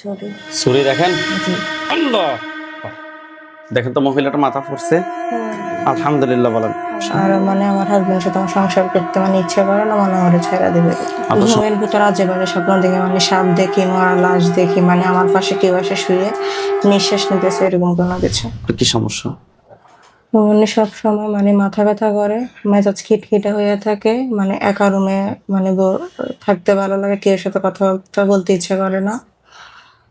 Sorry. ছুরি দেখেন। জি। আল্লাহ, দেখেন তো মহিলাটা মাথা পড়ছে। আলহামদুলিল্লাহ বলেন। আর মানে আমার হাজবেন্ডের সাথে আমার সংসার করতে মানে ইচ্ছে করে না, মানে আমার ছেড়ে দিবে। আপনার ঘুমের ভিতর আজে বাজে স্বপ্ন দেখি, মানে সাপ দেখি, মরা লাশ দেখি, মানে আমার পাশে কেউ এসে শুয়ে নিঃশ্বাস নিতেছে, এরকম কোনো কিছু। কি সমস্যা? মানে সব সময় মানে মাথা ব্যথা করে, মেজাজ খিটখিটে হয়ে থাকে, মানে একা রুমে মানে থাকতে ভালো লাগে, কেউ সাথে কথা বলতে ইচ্ছে করে না।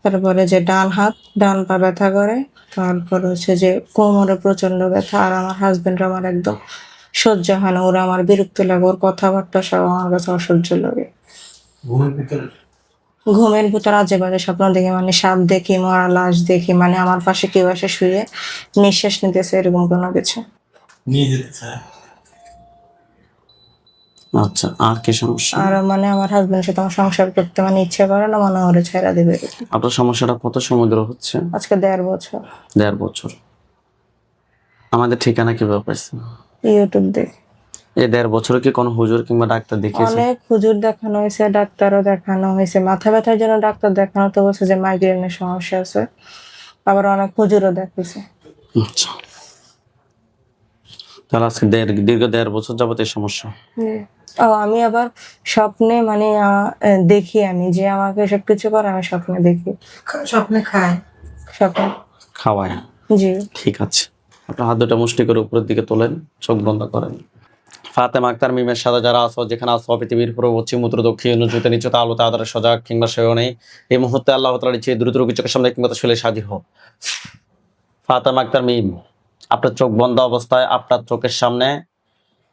তারপরে যে ডান হাত ডান পা ব্যথা করে, তারপর হচ্ছে যে কোমরে প্রচন্ড ব্যথা। আর আমার হাজবেন্ড আমার একদম সহ্য হয় না, ওরা আমার বিরক্ত লাগে, ওর কথাবার্তা সব আমার কাছে অসহ্য লাগে। ঘুমের ভিতর আজে বাজে স্বপ্ন দেখি, মানে সাপ দেখি, মরা লাশ দেখি, মানে আমার পাশে কেউ এসে শুয়ে নিঃশ্বাস নিতেছে, এরকম কোনো কিছু। আচ্ছা, আর কি সমস্যা? আর মানে আমার হাজবেন্ডের সাথে আমার সংসার করতে মানে ইচ্ছে করে না, মানে ওরে ছেড়ে দিবে। আপনার সমস্যাটা কত সময় ধরে হচ্ছে? আজকে 1.5 বছর। 1.5 বছর। আমাদের ঠিকানা কিভাবে পাইছেন? ইউটিউব দেখে। এই 1.5 বছরে কি কোনো হুজুর কিংবা ডাক্তার দেখিয়েছেন? অনেক হুজুর দেখানো হয়েছে, ডাক্তারও দেখানো হয়েছে। মাথা ব্যথার জন্য ডাক্তার দেখানো তো বলছে যে মাইগ্রেনের সমস্যা আছে, আবার অনেক হুজুরও দেখাইছে। আচ্ছা, তাহলে আজকে দীর্ঘ 1.5 বছর যাবত এই সমস্যা। ও আমি আবার স্বপ্নে মানে দেখি, আমি যে আমাকে সবকিছু করে আমি স্বপ্নে দেখি, স্বপ্নে খায়। স্বপ্নে। খাওয়ায়? জি। ঠিক আছে, আপনার হাত দুটো মুষ্টি করে উপরের দিকে তোলেন, চোখ বন্ধ করেন। ফাতেমা আক্তার মিমের সাথে যারা আছো, যেখানে আছো, পৃথিবীর পুরো পশ্চিম উত্তর দক্ষিণ উঁচুতে নিচুতে আলোতে আধারে সজাগ কিংবা সেও নেই, এই মুহূর্তে আল্লাহ তাআলার ইচ্ছে দ্রুত রোগী চোখের সামনে কিংবা শুলে হাজির হোক। ফাতেমা আক্তার মিম, আপনার চোখ বন্ধ অবস্থায় আপনার চোখের সামনে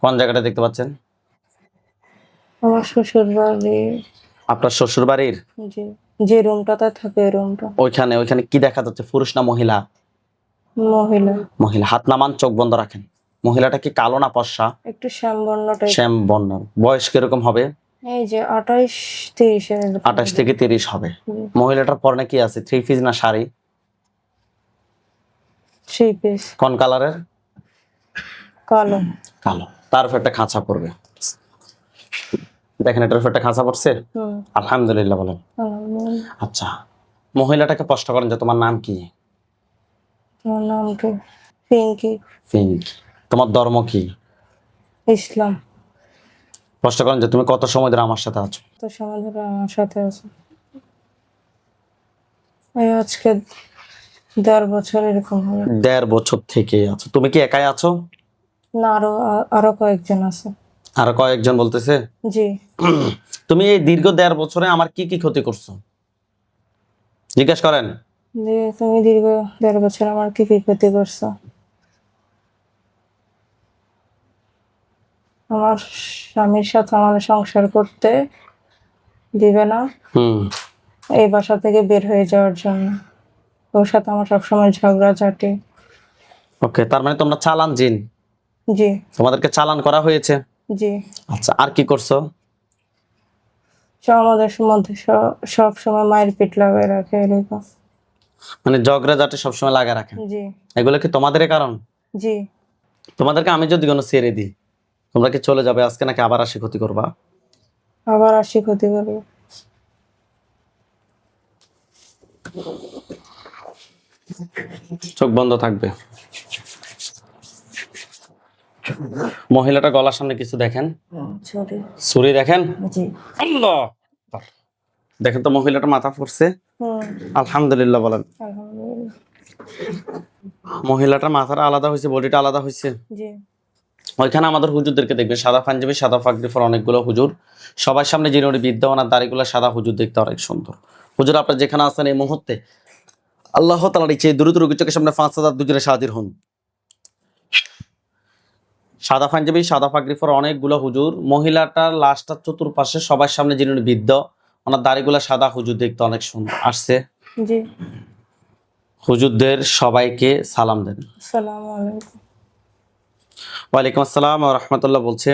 কোন জায়গাটা দেখতে পাচ্ছেন? আমার শ্বশুর বাড়ি। আপনার শ্বশুর বাড়ির জি, যে রুমটাতে থাকে ওই রুমটা। ওইখানে ওইখানে কি দেখা যাচ্ছে, পুরুষ না মহিলা? মহিলা। মহিলা। হাত নামান, চোখ বন্ধ রাখেন। মহিলাটা কি কালো না ফর্সা? একটু শ্যামবর্ণ টাইপ। শ্যাম বর্ণ। বয়স কিরকম হবে? এই যে 28-30 এর। 28 থেকে 30 হবে। মহিলাটার পরনে কি আছে, 3 পিস না শাড়ি? 3 পিস। কোন কালারের? কালো। কালো। তার উপর একটা খাঁচা পড়বে, দেখেন এটার উপর একটা খাঁচা পড়ছে। আলহামদুলিল্লাহ বলেন। আচ্ছা, মহিলাটাকে প্রশ্ন করেন যে তোমার নাম কি? তোমার নাম কি? পিঙ্কি। পিঙ্কি। তোমার ধর্ম কি? ইসলাম। প্রশ্ন করেন যে তুমি কত সময় ধরে আমার সাথে আছো? তো সময় ধরে আমার সাথে আছে, এই আজকে 1.5 বছর এরকম হবে। 1.5 বছর থেকে আছো। তুমি কি একাই আছো? না, আরো কয়েকজন আছে। আর কয়েকজন বলতেছে? জি। তুমি এই দীর্ঘ 1.5 বছরে আমার কি কি ক্ষতি করছো জিজ্ঞেস করেন। যে তুমি দীর্ঘ 1.5 বছর আমার কি কি ক্ষতি করছো? আমার স্বামীর সাথে আমাদের সংসার করতে দিবে না, এই বাসা থেকে বের হয়ে যাওয়ার জন্য। ওর সাথে আমার সবসময় ঝগড়াঝাটি। ওকে, তার মানে তোমরা চালান জিন। জি। তোমাদেরকে চালান করা হয়েছে। জি। আচ্ছা, আর কি করছো? আমাদের মধ্যে সব সময় মায়ের পিঠ লাগিয়ে রাখে, এরকম। মানে ঝগড়া ঝাঁটি সবসময় লাগা রাখেন? জি। এগুলো কি তোমাদের কারণ? জি। তোমাদেরকে আমি যদি কোনো ছেড়ে দিই, তোমরা কি চলে যাবে আজকে নাকি আবার আসি ক্ষতি করবা? আবার আসি ক্ষতি করবে। চোখ বন্ধ থাকবে। মহিলাটা গলার সামনে কিছু দেখেন। সরি। ছুরি দেখেন। জি। আল্লাহ, দেখেন তো মহিলাটা মাথা পড়ছে। আলহামদুলিল্লাহ বলেন। আলহামদুলিল্লাহ। মহিলাটার মাথাটা আলাদা হয়েছে, বডিটা আলাদা হয়েছে। জি। ওইখানে আমাদের হুজুরদেরকে দেখবে, সাদা পাঞ্জাবি সাদা পাগড়ি পরা অনেকগুলো হুজুর, সবার সামনে যিনি বিদ্যা ওনার দাড়িগুলো সাদা, হুজুর দেখতে অনেক সুন্দর। হুজুর আপনার যেখানে আছেন এই মুহূর্তে আল্লাহ তাআলার ইচ্ছে দ্রুত রোগী চোখের সামনে 5000 দুজনে হাজির হন। সাদা পাঞ্জাবি সাদা পাগড়ি পরা অনেকগুলো হুজুর, মহিলাটার লাশটার চতুর্পাশে সবার সামনে যিনি বিদ্যা ওনার দাড়িগুলো সাদা, হুজুর দেখতে অনেক সুন্দর আসছে। জি। হুজুরদের সবাইকে সালাম দেন। আসসালামু আলাইকুম। ওয়ালাইকুম আসসালাম ওয়া রাহমাতুল্লাহ বলছে।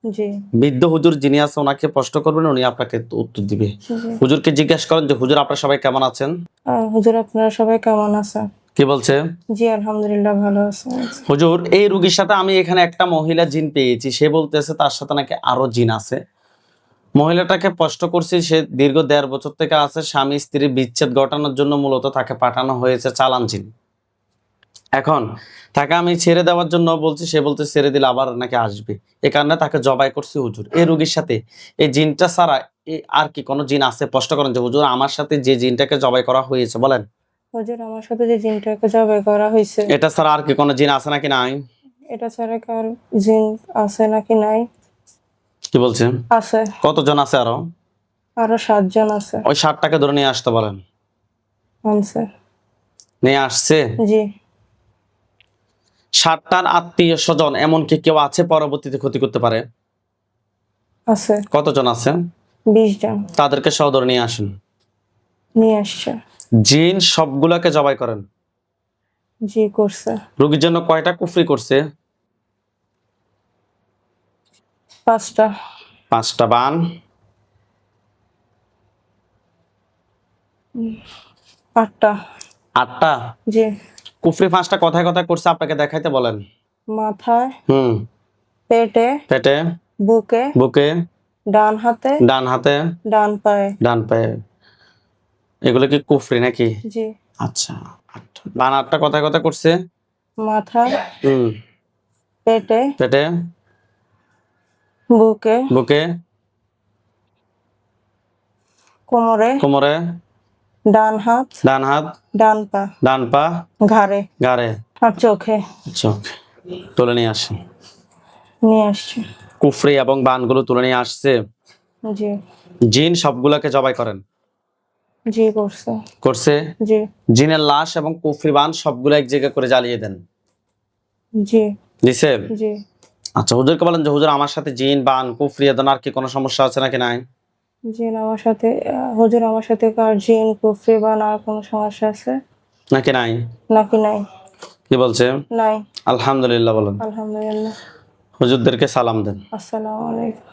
জি। বৃদ্ধ হুজুর যিনি আছে ওনাকে প্রশ্ন করবেন, উনি আপনাকে উত্তর দিবে। জি। হুজুরকে জিজ্ঞাসা করেন যে হুজুর আপনারা সবাই কেমন আছেন? হুজুর আপনারা সবাই কেমন আছেন? কি বলছে? জি আলহামদুলিল্লাহ ভালো আছি। হুজুর এই রোগীর সাথে আমি এখানে একটা মহিলা জিন পেয়েছি, সে বলতেছে তার সাথে নাকি আরো জিন আছে। মহিলাটাকে কষ্ট করছি, সে দীর্ঘ 1.5 বছর থেকে আছে, স্বামী স্ত্রীর বিচ্ছেদ ঘটানোর জন্য মূলত তাকে পাঠানো হয়েছে চালান জিন। এখন তাকে আমি ছেড়ে দেওয়ার জন্য বলছি, সে বলতে ছেড়ে দিলে আবার নাকি আসবে, এ কারণে তাকে জবাই করছি হুজুর। এই রোগীর সাথে এই জিনটা ছাড়া আর কি কোনো জিন আছে? প্রশ্ন করেন যে হুজুর আমার সাথে যে জিনটাকে জবাই করা হয়েছে, বলেন হুজুর আমার সাথে যে জিনটাকে জবাই করা হয়েছে, এটা ছাড়া আর কি কোনো জিন আছে নাকি নাই? এটা ছাড়া কার জিন আছে নাকি নাই? কি বলছেন? আছে, কতজন আছে আরো? আরো 7 জন আছে। ওই 60টাকে ধরে নিয়ে আসতে বলেন। আনছে। নিয়ে আসছে। জি 60টার আত্মীয় স্বজন এমনকি কেউ আছে পরবর্তীতে ক্ষতি করতে পারে? আছে, কতজন আছে? 20 জন তাদেরকে সহ ধরে নিয়ে আসেন। নিয়ে আসছে। জিন সবগুলাকে জবাই করেন। জি করছে। রোগীর জন্য কয়টা কুফরি করছে? 5টা। 5টা। বান? 8টা। 8টা। জি কুফরি 5টা কথায় কথায় করছে, আপনাকে দেখাইতে বলেন। মাথায়, হুম। পেটে, পেটে, বুকে, বুকে, ডান হাতে, ডান হাতে, ডান পায়ে। ডান পায়ে। এগুলো কি কুফরি নাকি? জি আচ্ছা। 8টা। বান 8টা কথায় কথায় করছে। মাথায়, হুম। পেটে, পেটে, বুকে, বুকে, কোমরে, কোমরে, ডান হাত, ডান হাত, ডান পা, ডান পা, ঘাড়ে ঘাড়ে, আর চোখে। চোখ। তুলে নিয়ে আসেন। নিয়ে আসছে। কুফরি এবং বানগুলো তুলে নিয়ে আসছে। জি জিন সবগুলাকে জবাই করেন। জি করছে। করছে। জি জিনের লাশ এবং কুফরি বান সবগুলো এক জায়গা করে জ্বালিয়ে দেন। জি দিছে? জি আচ্ছা, হুজুরকে বলেন যে হুজুর আমার সাথে জিন বান কুফরি এদন আর কি কোনো সমস্যা আছে নাকি নাই? জিন আমার সাথে, হুজুর আমার সাথে কার জিন কুফরি বা না কোনো সমস্যা আছে নাকি নাই? নাকি নাই? কি বলছে? নাই। আলহামদুলিল্লাহ বলেন। আলহামদুলিল্লাহ। হুজুরদেরকে সালাম দেন। আসসালামু আলাইকুম।